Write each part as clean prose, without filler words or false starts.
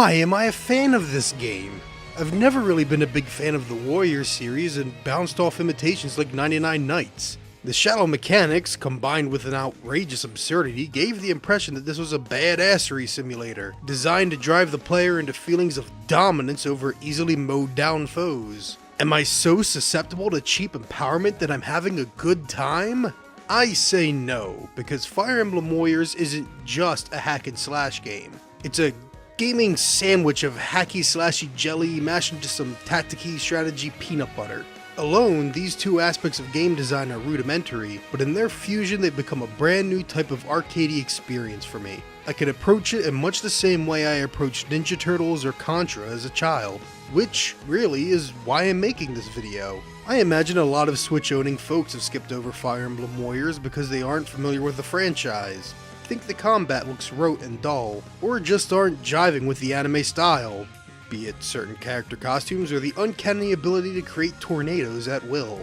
Why am I a fan of this game? I've never really been a big fan of the Warriors series and bounced off imitations like 99 Nights. The shallow mechanics, combined with an outrageous absurdity, gave the impression that this was a badassery simulator, designed to drive the player into feelings of dominance over easily mowed down foes. Am I so susceptible to cheap empowerment that I'm having a good time? I say no, because Fire Emblem Warriors isn't just a hack and slash game. It's a gaming sandwich of hacky-slashy jelly mashed into some tacticky strategy peanut butter. Alone, these two aspects of game design are rudimentary, but in their fusion they become a brand new type of arcadey experience for me. I can approach it in much the same way I approached Ninja Turtles or Contra as a child, which really is why I'm making this video. I imagine a lot of Switch-owning folks have skipped over Fire Emblem Warriors because they aren't familiar with the franchise, think the combat looks rote and dull, or just aren't jiving with the anime style, be it certain character costumes or the uncanny ability to create tornadoes at will.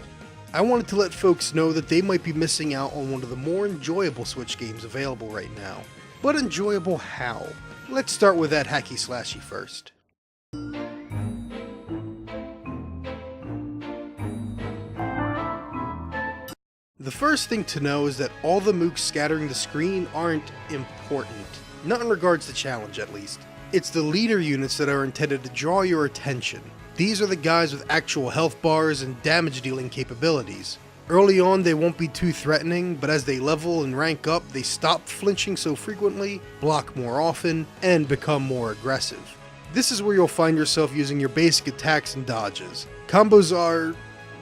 I wanted to let folks know that they might be missing out on one of the more enjoyable Switch games available right now. But enjoyable how? Let's start with that hacky-slashy first. The first thing to know is that all the mooks scattering the screen aren't important. Not in regards to challenge, at least. It's the leader units that are intended to draw your attention. These are the guys with actual health bars and damage dealing capabilities. Early on they won't be too threatening, but as they level and rank up, they stop flinching so frequently, block more often, and become more aggressive. This is where you'll find yourself using your basic attacks and dodges. Combos are,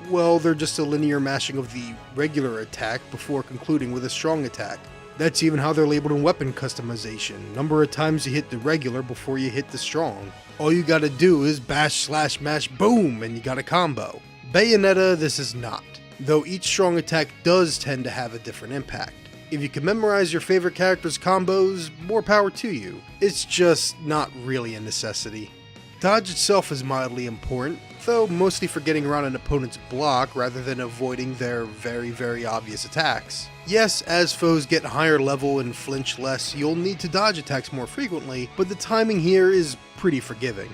well, they're just a linear mashing of the regular attack before concluding with a strong attack. That's even how they're labeled in weapon customization, number of times you hit the regular before you hit the strong. All you gotta do is bash slash mash boom and you got a combo. Bayonetta, this is not, though each strong attack does tend to have a different impact. If you can memorize your favorite character's combos, more power to you. It's just not really a necessity. Dodge itself is mildly important, though mostly for getting around an opponent's block rather than avoiding their very obvious attacks. Yes, as foes get higher level and flinch less, you'll need to dodge attacks more frequently, but the timing here is pretty forgiving.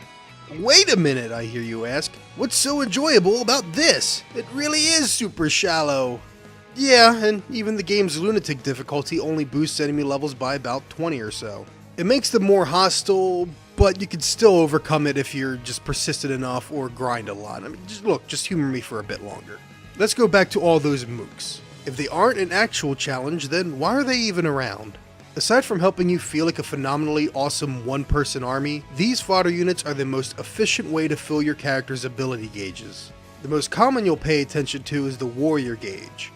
Wait a minute, I hear you ask. What's so enjoyable about this? It really is super shallow. Yeah, and even the game's lunatic difficulty only boosts enemy levels by about 20 or so. It makes them more hostile, but you can still overcome it if you're just persistent enough or grind a lot. I mean, just humor me for a bit longer. Let's go back to all those mooks. If they aren't an actual challenge, then why are they even around? Aside from helping you feel like a phenomenally awesome one-person army, these fodder units are the most efficient way to fill your character's ability gauges. The most common you'll pay attention to is the warrior gauge.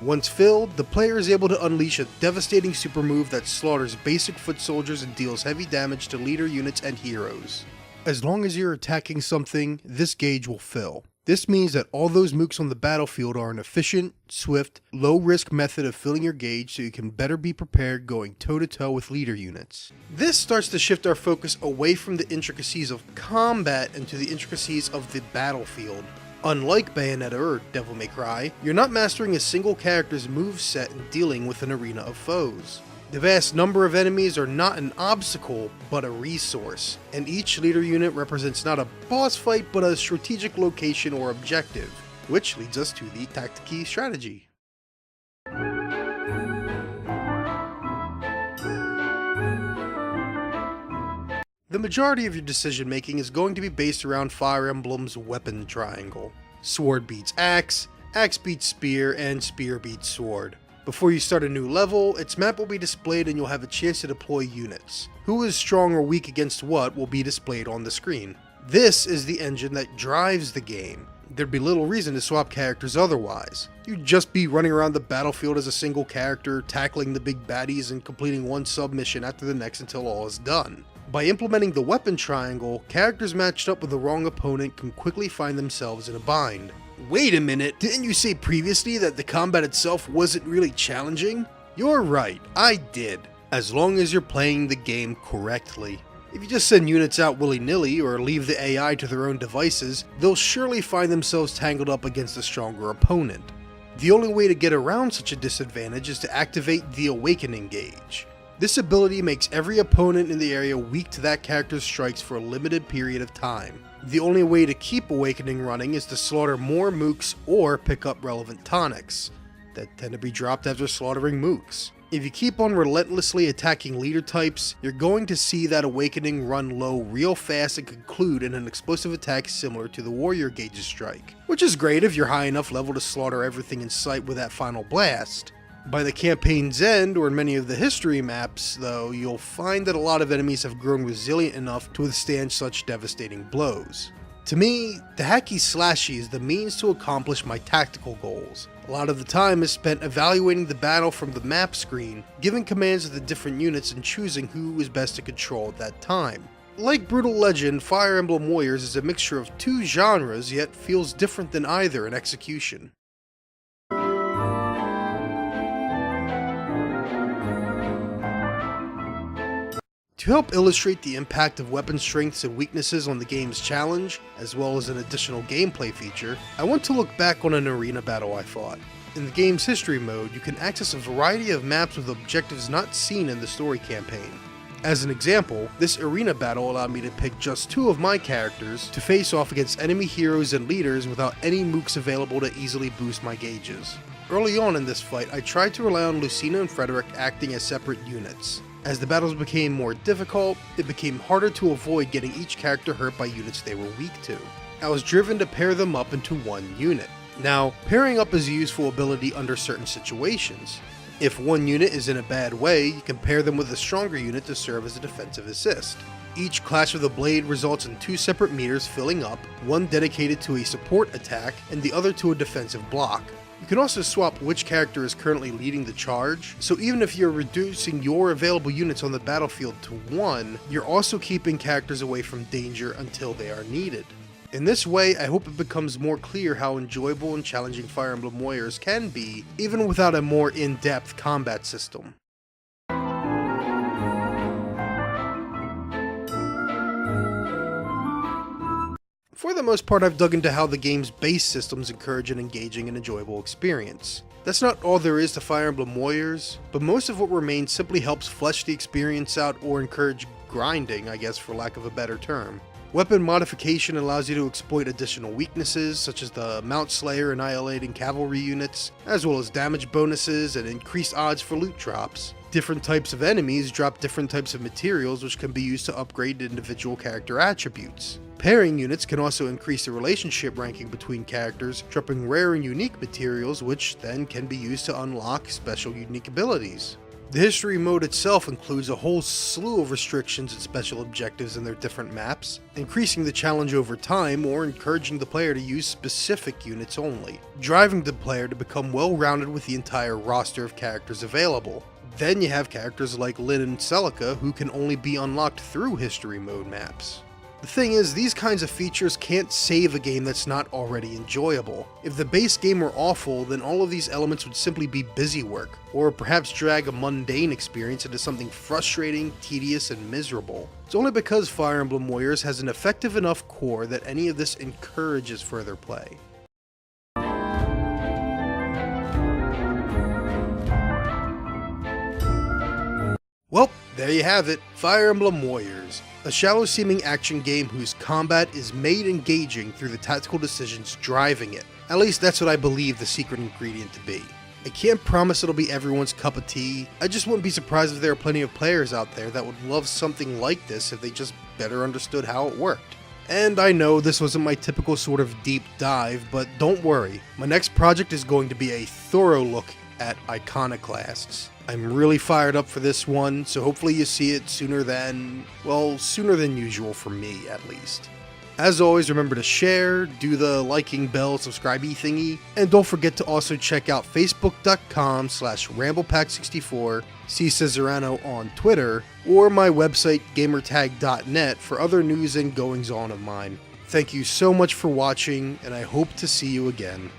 Once filled, the player is able to unleash a devastating super move that slaughters basic foot soldiers and deals heavy damage to leader units and heroes. As long as you're attacking something, this gauge will fill. This means that all those mooks on the battlefield are an efficient, swift, low-risk method of filling your gauge so you can better be prepared going toe-to-toe with leader units. This starts to shift our focus away from the intricacies of combat into the intricacies of the battlefield. Unlike Bayonetta or Devil May Cry, you're not mastering a single character's moveset and dealing with an arena of foes. The vast number of enemies are not an obstacle, but a resource, and each leader unit represents not a boss fight, but a strategic location or objective, which leads us to the tacticky strategy. The majority of your decision making is going to be based around Fire Emblem's weapon triangle. Sword beats axe, axe beats spear, and spear beats sword. Before you start a new level, its map will be displayed and you'll have a chance to deploy units. Who is strong or weak against what will be displayed on the screen. This is the engine that drives the game. There'd be little reason to swap characters otherwise. You'd just be running around the battlefield as a single character, tackling the big baddies and completing one submission after the next until all is done. By implementing the weapon triangle, characters matched up with the wrong opponent can quickly find themselves in a bind. Wait a minute, didn't you say previously that the combat itself wasn't really challenging? You're right, I did, as long as you're playing the game correctly. If you just send units out willy-nilly or leave the AI to their own devices, they'll surely find themselves tangled up against a stronger opponent. The only way to get around such a disadvantage is to activate the Awakening gauge. This ability makes every opponent in the area weak to that character's strikes for a limited period of time. The only way to keep Awakening running is to slaughter more mooks or pick up relevant tonics that tend to be dropped after slaughtering mooks. If you keep on relentlessly attacking leader types, you're going to see that Awakening run low real fast and conclude in an explosive attack similar to the Warrior Gage's strike, which is great if you're high enough level to slaughter everything in sight with that final blast. By the campaign's end, or in many of the history maps, though, you'll find that a lot of enemies have grown resilient enough to withstand such devastating blows. To me, the HACKEY-SLASHY is the means to accomplish my tactical goals. A lot of the time is spent evaluating the battle from the map screen, giving commands to the different units and choosing who is best to control at that time. Like Brutal Legend, Fire Emblem Warriors is a mixture of two genres, yet feels different than either in execution. To help illustrate the impact of weapon strengths and weaknesses on the game's challenge, as well as an additional gameplay feature, I want to look back on an arena battle I fought. In the game's history mode, you can access a variety of maps with objectives not seen in the story campaign. As an example, this arena battle allowed me to pick just 2 of my characters to face off against enemy heroes and leaders without any mooks available to easily boost my gauges. Early on in this fight, I tried to rely on Lucina and Frederick acting as separate units. As the battles became more difficult, it became harder to avoid getting each character hurt by units they were weak to. I was driven to pair them up into one unit. Now, pairing up is a useful ability under certain situations. If one unit is in a bad way, you can pair them with a stronger unit to serve as a defensive assist. Each clash of the blade results in 2 separate meters filling up, one dedicated to a support attack and the other to a defensive block. You can also swap which character is currently leading the charge, so even if you're reducing your available units on the battlefield to 1, you're also keeping characters away from danger until they are needed. In this way, I hope it becomes more clear how enjoyable and challenging Fire Emblem Warriors can be, even without a more in-depth combat system. For the most part, I've dug into how the game's base systems encourage an engaging and enjoyable experience. That's not all there is to Fire Emblem Warriors, but most of what remains simply helps flesh the experience out or encourage grinding, I guess for lack of a better term. Weapon modification allows you to exploit additional weaknesses, such as the Mount Slayer annihilating cavalry units, as well as damage bonuses and increased odds for loot drops. Different types of enemies drop different types of materials which can be used to upgrade individual character attributes. Pairing units can also increase the relationship ranking between characters, dropping rare and unique materials which then can be used to unlock special unique abilities. The history mode itself includes a whole slew of restrictions and special objectives in their different maps, increasing the challenge over time or encouraging the player to use specific units only, driving the player to become well-rounded with the entire roster of characters available. Then you have characters like Lyn and Celica who can only be unlocked through history mode maps. The thing is, these kinds of features can't save a game that's not already enjoyable. If the base game were awful, then all of these elements would simply be busy work, or perhaps drag a mundane experience into something frustrating, tedious, and miserable. It's only because Fire Emblem Warriors has an effective enough core that any of this encourages further play. Well, there you have it, Fire Emblem Warriors. A shallow-seeming action game whose combat is made engaging through the tactical decisions driving it. At least that's what I believe the secret ingredient to be. I can't promise it'll be everyone's cup of tea. I just wouldn't be surprised if there are plenty of players out there that would love something like this if they just better understood how it worked. And I know this wasn't my typical sort of deep dive, but don't worry, my next project is going to be a thorough look at iconoclasts. I'm really fired up for this one, so hopefully you see it sooner than usual for me at least. As always, remember to share, do the liking bell, subscribe-y thingy, and don't forget to also check out facebook.com/RamblePak64, C Cesarano on Twitter, or my website gamertag.net for other news and goings-on of mine. Thank you so much for watching, and I hope to see you again.